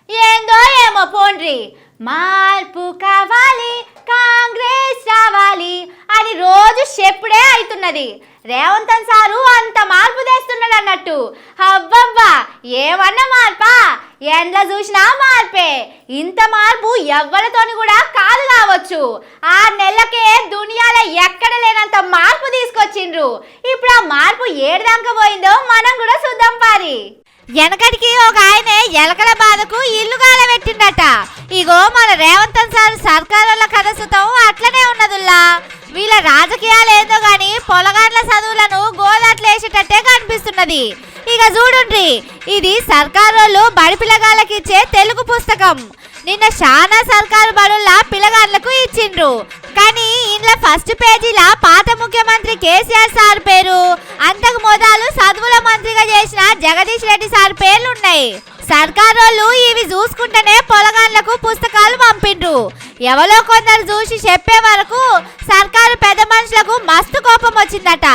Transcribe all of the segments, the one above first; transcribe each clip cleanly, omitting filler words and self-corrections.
ఏందో ఏమో పోండ్రి. మార్పు కావాలి, కాంగ్రెస్ రావాలి అని రోజు చెప్పుడే అవుతున్నది. రేవంత్ సారు అంత మార్పు తెస్తున్నాడు అన్నట్టు. అబ్బబ్బా ఏమన్నా మార్పా, ఎండ్ల చూసినా మార్పే. ఇంత మార్పు ఎవ్వరితోని కూడా కాదు కావచ్చు. 6 నెలలకే దునియాలో ఎక్కడ లేనంత మార్పు తీసుకొచ్చిండ్రు. ఇప్పుడు ఆ మార్పు ఏడుదాకా పోయిందో మనం కూడా చూద్దాం పారి. వెనకటికి ఒక ఆయన ఎలకల బాధకు ఇల్లు గాలబెట్టిండట. ఇగో మన రేవంత్ సార్ సర్కారుల కథ సుతం అట్లనే ఉన్నదుల్లా. వీళ్ళ రాజకీయాలు ఏందో గాని పొలగాండ్ల చదువులను గోదాట్లేసేటట్టే కనిపిస్తున్నది. ఇక చూడుండ్రి, ఇది సర్కారోళ్ళు బడి పిల్లగాళ్ళకి ఇచ్చే తెలుగు పుస్తకం. నిన్న చాలా సర్కారు బడుల్లా పిల్లగాళ్ళకు ఇచ్చిండ్రు. కానీ ఇంట్లో ఫస్ట్ పేజీలా పాత ముఖ్యమంత్రి కేసీఆర్ సార్ పేరు, అంతకు మొదలు చదువుల మంత్రిగా చేసిన జగదీష్ రెడ్డి సార్ పేర్లు ఉన్నాయి. సర్కారోళ్ళు ఇవి చూసుకుంటేనే పొలగాండ్లకు పుస్తకాలు పంపిండ్రు. ఎవరో కొందరు చూసి చెప్పే వరకు సర్కారు పెద్ద మనుషులకు మస్తు కోపం వచ్చిందట.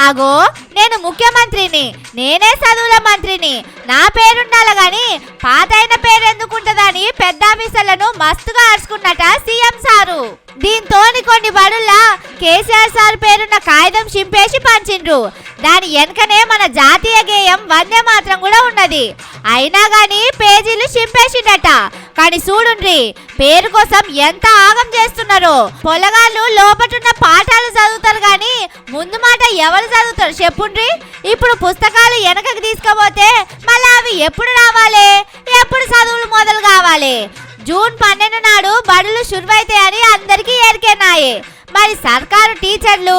అగో నేను ముఖ్యమంత్రిని, నేనే చదువుల మంత్రిని, నా పేరుండాలి గాని పాతైన పేరు ఎందుకుంటదని పెద్ద ఆఫీసర్లను మస్తుగా అరుచుకున్నట సీఎం సారు. దీంతో కొన్ని బడుల్లా కేసీఆర్ సార్ పేరున్న కాగితం చింపేసి పంచిండ్రు. దాని వెనకనే మన జాతీయ గేయం వందే మాత్రం కూడా ఉన్నది. అయినా గాని పేజీలు చింపేసిండట. కానీ చూడుండ్రి, పేరు కోసం ఎంత ఆగం చేస్తున్నారో. పొలగాళ్ళు లోపటున్న పాఠాలు చదువుతారు గాని ముందు మాట ఎవరు చదువుతారు చెప్పుండ్రి. ఇప్పుడు పుస్తకాలు వెనకకి తీసుకుపోతే మళ్ళీ అవి ఎప్పుడు రావాలి, ఎప్పుడు చదువులు మొదలు కావాలి? జూన్ 12 నాడు బడులు శురువైతాయని అందరికీ ఎరికేనాయే. మరి సర్కారు టీచర్లు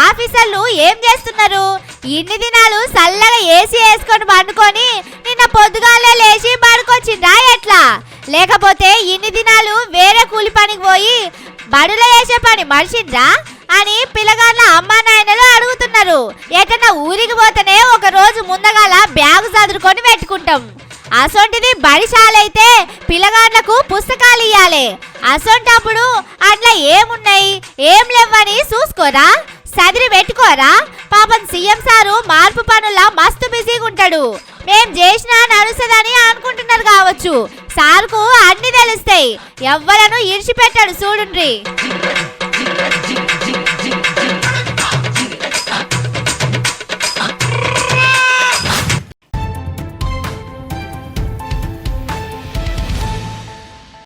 ఆఫీసర్లు ఏం చేస్తున్నారు? ఇన్ని దినాలు చల్లగా ఏసీ వేసుకొని పండుకొని నిన్న పొద్దుగాలే లేచి బడుకొచ్చిండ్రా ఎట్లా? లేకపోతే ఇన్ని దినాలు వేరే కూలి పనికి పోయి బడులో వేసే పని మర్చిండ్రా అని పిల్లగాళ్ళ అమ్మా నాయనలు అడుగుతున్నారు. ఎటన్నా ఊరికి పోతేనే ఒక రోజు ముందగాల బ్యాగు చదువుకొని పెట్టుకుంటాం. అసొంటిది బడిశాలైతే పిల్లగాళ్ళకు పుస్తకాలు ఇయ్యాలి. అసొంటప్పుడు అట్లా ఏమున్నాయి ఏం లేవని చూసుకోరా, చదివి పెట్టుకోరా? పాపం సీఎం సారు మార్పు పనుల మస్తు బిజీగా ఉంటాడు. మేం చేసినా నడుస్తుందని అనుకుంటున్నారు కావచ్చు. సార్కు అన్ని తెలుస్తాయి, ఎవ్వరను ఇడిచిపెట్టాడు చూడుండ్రి.